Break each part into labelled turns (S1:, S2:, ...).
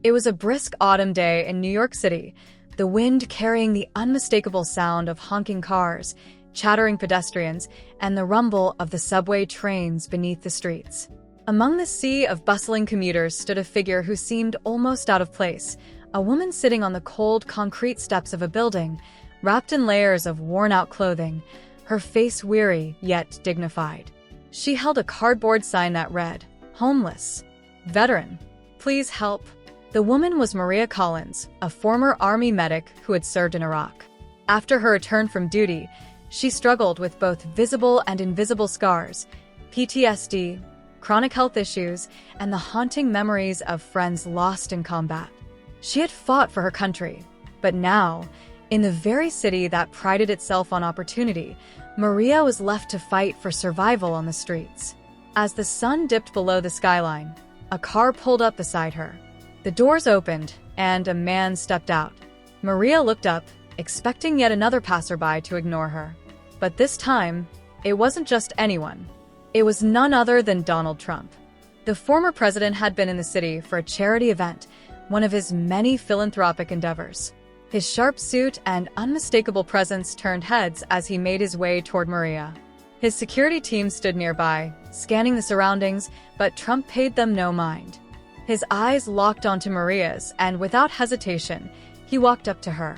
S1: It was a brisk autumn day in New York City, the wind carrying the unmistakable sound of honking cars, chattering pedestrians, and the rumble of the subway trains beneath the streets. Among the sea of bustling commuters stood a figure who seemed almost out of place, a woman sitting on the cold concrete steps of a building, wrapped in layers of worn-out clothing, her face weary yet dignified. She held a cardboard sign that read, "Homeless. Veteran. Please help." The woman was Maria Collins, a former Army medic who had served in Iraq. After her return from duty, she struggled with both visible and invisible scars, PTSD, chronic health issues, and the haunting memories of friends lost in combat. She had fought for her country, but now, in the very city that prided itself on opportunity, Maria was left to fight for survival on the streets. As the sun dipped below the skyline, a car pulled up beside her. The doors opened, and a man stepped out. Maria looked up, expecting yet another passerby to ignore her. But this time, it wasn't just anyone. It was none other than Donald Trump. The former president had been in the city for a charity event, one of his many philanthropic endeavors. His sharp suit and unmistakable presence turned heads as he made his way toward Maria. His security team stood nearby, scanning the surroundings, but Trump paid them no mind. His eyes locked onto Maria's, and without hesitation, he walked up to her.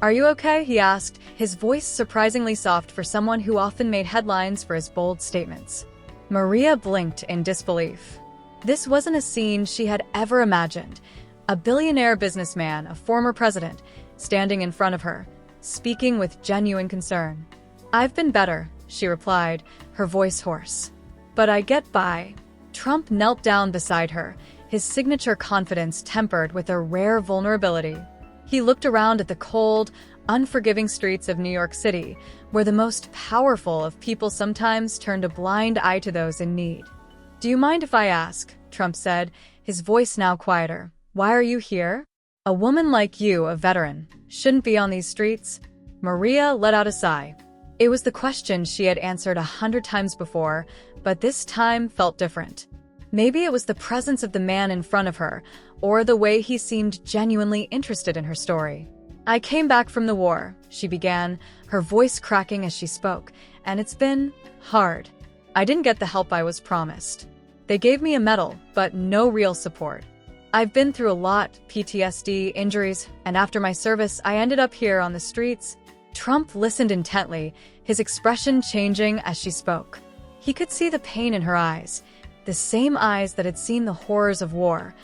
S1: "Are you okay?" he asked, his voice surprisingly soft for someone who often made headlines for his bold statements. Maria blinked in disbelief. This wasn't a scene she had ever imagined. A billionaire businessman, a former president, standing in front of her, speaking with genuine concern. "I've been better," she replied, her voice hoarse. "But I get by." Trump knelt down beside her, his signature confidence tempered with a rare vulnerability. He looked around at the cold, unforgiving streets of New York City, where the most powerful of people sometimes turned a blind eye to those in need. "Do you mind if I ask?" Trump said, his voice now quieter. "Why are you here? A woman like you, a veteran, shouldn't be on these streets." Maria let out a sigh. It was the question she had answered 100 times before, but this time felt different. Maybe it was the presence of the man in front of her, or the way he seemed genuinely interested in her story. "I came back from the war," she began, her voice cracking as she spoke, "and it's been hard. I didn't get the help I was promised. They gave me a medal, but no real support. I've been through a lot, PTSD, injuries, and after my service, I ended up here on the streets." Trump listened intently, his expression changing as she spoke. He could see the pain in her eyes, the same eyes that had seen the horrors of war,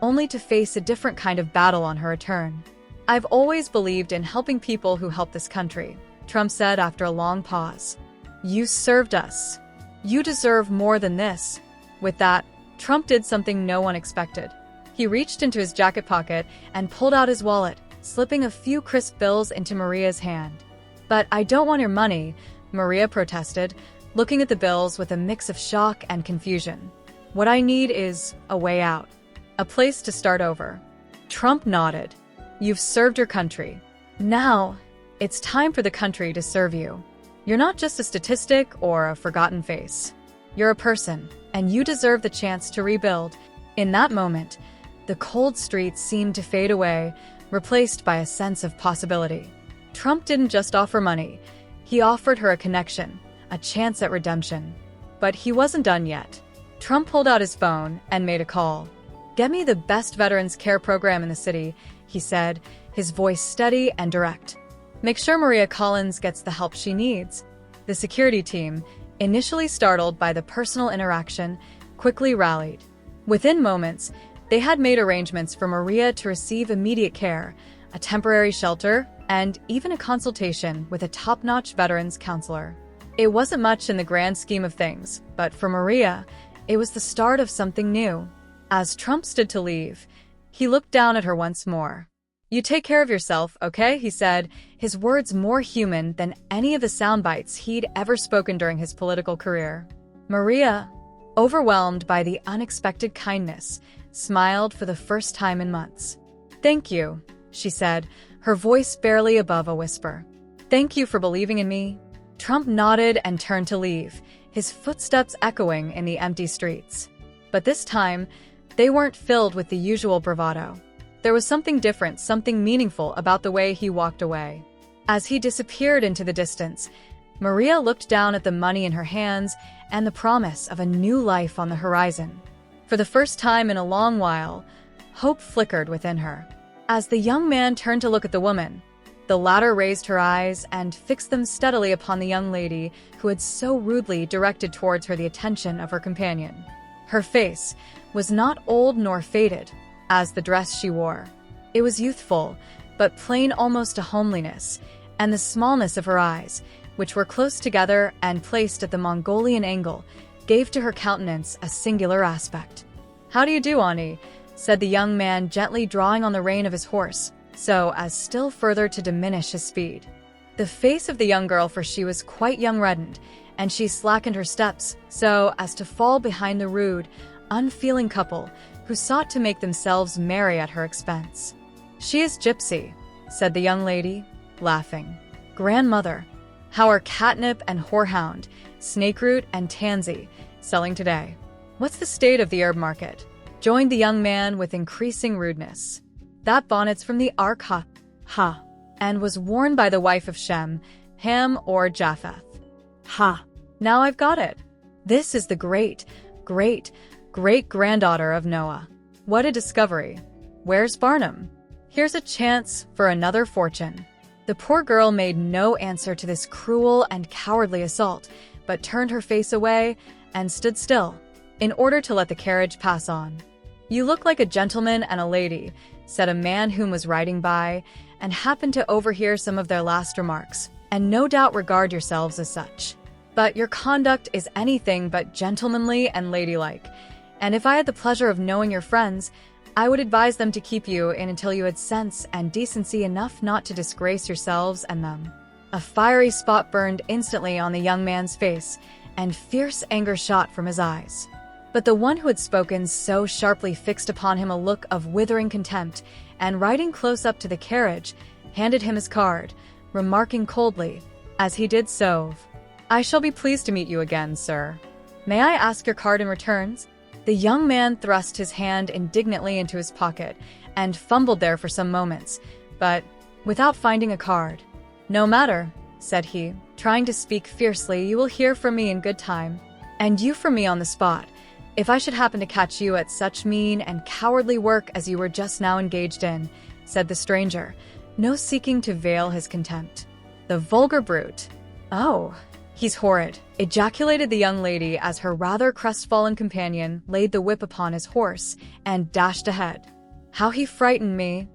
S1: only to face a different kind of battle on her return. "I've always believed in helping people who help this country," Trump said after a long pause. "You served us. You deserve more than this." With that, Trump did something no one expected. He reached into his jacket pocket and pulled out his wallet, slipping a few crisp bills into Maria's hand. "But I don't want your money," Maria protested, looking at the bills with a mix of shock and confusion. "What I need is a way out. A place to start over." Trump nodded. "You've served your country. Now, it's time for the country to serve you. You're not just a statistic or a forgotten face. You're a person, and you deserve the chance to rebuild." In that moment, the cold streets seemed to fade away, replaced by a sense of possibility. Trump didn't just offer money. He offered her a connection, a chance at redemption. But he wasn't done yet. Trump pulled out his phone and made a call. "Get me the best veterans care program in the city," he said, his voice steady and direct. "Make sure Maria Collins gets the help she needs." The security team, initially startled by the personal interaction, quickly rallied. Within moments, they had made arrangements for Maria to receive immediate care, a temporary shelter, and even a consultation with a top-notch veterans counselor. It wasn't much in the grand scheme of things, but for Maria, it was the start of something new. As Trump stood to leave, he looked down at her once more. "You take care of yourself, okay?" he said, his words more human than any of the sound bites he'd ever spoken during his political career. Maria, overwhelmed by the unexpected kindness, smiled for the first time in months. "Thank you," she said, her voice barely above a whisper. "Thank you for believing in me." Trump nodded and turned to leave, his footsteps echoing in the empty streets. But this time, they weren't filled with the usual bravado. There was something different, something meaningful about the way he walked away. As he disappeared into the distance, Maria looked down at the money in her hands and the promise of a new life on the horizon. For the first time in a long while, hope flickered within her. As the young man turned to look at the woman, the latter raised her eyes and fixed them steadily upon the young lady who had so rudely directed towards her the attention of her companion. Her face was not old nor faded, as the dress she wore. It was youthful, but plain almost to homeliness, and the smallness of her eyes, which were close together and placed at the Mongolian angle, gave to her countenance a singular aspect. "How do you do, Ani?" said the young man, gently drawing on the rein of his horse, so as still further to diminish his speed. The face of the young girl, for she was quite young, reddened, and she slackened her steps so as to fall behind the rude, unfeeling couple who sought to make themselves merry at her expense. "She is Gypsy," said the young lady, laughing. "Grandmother, how are catnip and horehound, snakeroot and tansy selling today? What's the state of the herb market?" joined the young man with increasing rudeness. "That bonnet's from the Ark ha, and was worn by the wife of Shem, Ham, or Japheth. Ha, now I've got it. This is the great-great-great-granddaughter of Noah. What a discovery. Where's Barnum? Here's a chance for another fortune." The poor girl made no answer to this cruel and cowardly assault, but turned her face away and stood still, in order to let the carriage pass on. "You look like a gentleman and a lady," said a man whom was riding by, and happened to overhear some of their last remarks, "and no doubt regard yourselves as such. But your conduct is anything but gentlemanly and ladylike, and if I had the pleasure of knowing your friends, I would advise them to keep you in until you had sense and decency enough not to disgrace yourselves and them." A fiery spot burned instantly on the young man's face, and fierce anger shot from his eyes. But the one who had spoken so sharply fixed upon him a look of withering contempt, and riding close up to the carriage, handed him his card, remarking coldly, as he did so, "I shall be pleased to meet you again, sir. May I ask your card in returns?" The young man thrust his hand indignantly into his pocket and fumbled there for some moments, but without finding a card. "No matter," said he, trying to speak fiercely, "you will hear from me in good time, and you from me on the spot, if I should happen to catch you at such mean and cowardly work as you were just now engaged in," said the stranger, no seeking to veil his contempt. "The vulgar brute. Oh, he's horrid," ejaculated the young lady as her rather crestfallen companion laid the whip upon his horse and dashed ahead. "How he frightened me."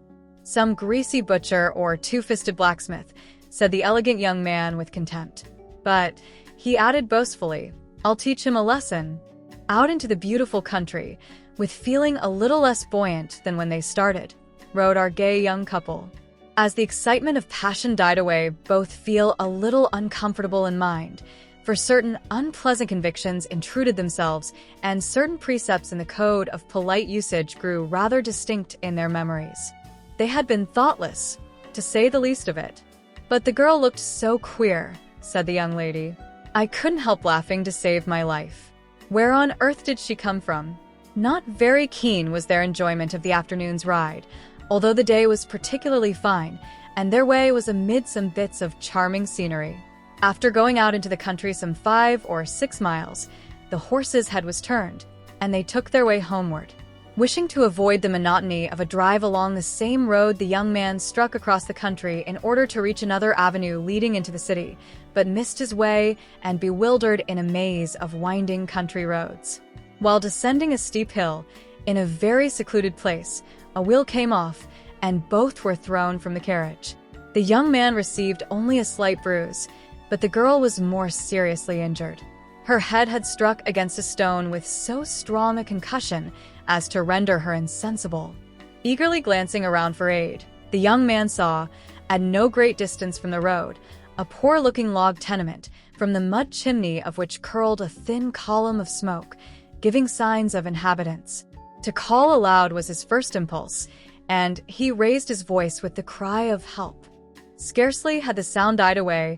S1: "Some greasy butcher or two-fisted blacksmith," said the elegant young man with contempt. "But," he added boastfully, "I'll teach him a lesson." Out into the beautiful country, with feeling a little less buoyant than when they started, rode our gay young couple. As the excitement of passion died away, both feel a little uncomfortable in mind, for certain unpleasant convictions intruded themselves, and certain precepts in the code of polite usage grew rather distinct in their memories. They had been thoughtless, to say the least of it. "But the girl looked so queer," said the young lady. "I couldn't help laughing to save my life. Where on earth did she come from?" Not very keen was their enjoyment of the afternoon's ride, although the day was particularly fine, and their way was amid some bits of charming scenery. After going out into the country some 5 or 6 miles, the horses' head was turned, and they took their way homeward. Wishing to avoid the monotony of a drive along the same road, the young man struck across the country in order to reach another avenue leading into the city, but missed his way and bewildered in a maze of winding country roads. While descending a steep hill, in a very secluded place, a wheel came off, and both were thrown from the carriage. The young man received only a slight bruise, but the girl was more seriously injured. Her head had struck against a stone with so strong a concussion as to render her insensible. Eagerly glancing around for aid, the young man saw, at no great distance from the road, a poor-looking log tenement, from the mud chimney of which curled a thin column of smoke, giving signs of inhabitants. To call aloud was his first impulse, and he raised his voice with the cry of help. Scarcely had the sound died away,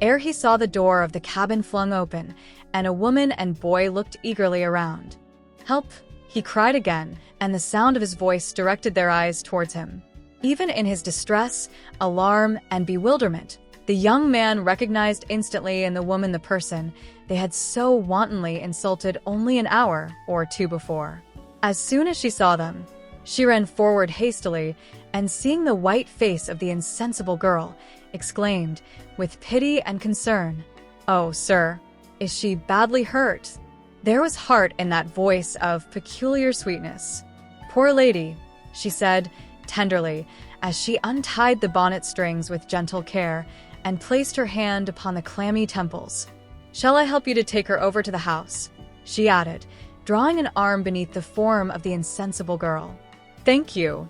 S1: ere he saw the door of the cabin flung open, and a woman and boy looked eagerly around. "Help!" He cried again, and the sound of his voice directed their eyes towards him. Even in his distress, alarm, and bewilderment, the young man recognized instantly in the woman the person they had so wantonly insulted only an hour or two before. As soon as she saw them, she ran forward hastily, and seeing the white face of the insensible girl, exclaimed, with pity and concern, "Oh, sir, is she badly hurt?" There was heart in that voice of peculiar sweetness. "Poor lady," she said tenderly, as she untied the bonnet strings with gentle care and placed her hand upon the clammy temples. "Shall I help you to take her over to the house?" she added, drawing an arm beneath the form of the insensible girl. "Thank you."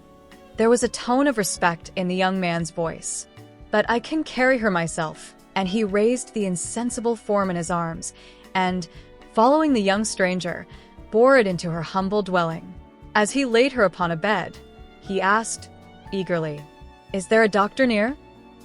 S1: There was a tone of respect in the young man's voice. "But I can carry her myself," and he raised the insensible form in his arms and, following the young stranger, bore it into her humble dwelling. As he laid her upon a bed, he asked, eagerly, "Is there a doctor near?"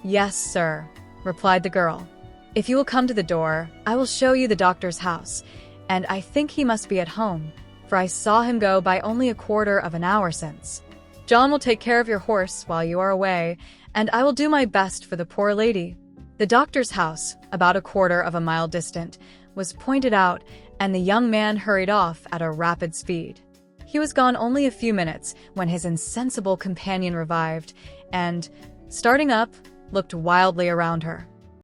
S1: "Yes, sir," replied the girl. "If you will come to the door, I will show you the doctor's house, and I think he must be at home, for I saw him go by only a quarter of an hour since. John will take care of your horse while you are away, and I will do my best for the poor lady." The doctor's house, about a quarter of a mile distant, was pointed out, and the young man hurried off at a rapid speed. He was gone only a few minutes when his insensible companion revived and, starting up, looked wildly around her.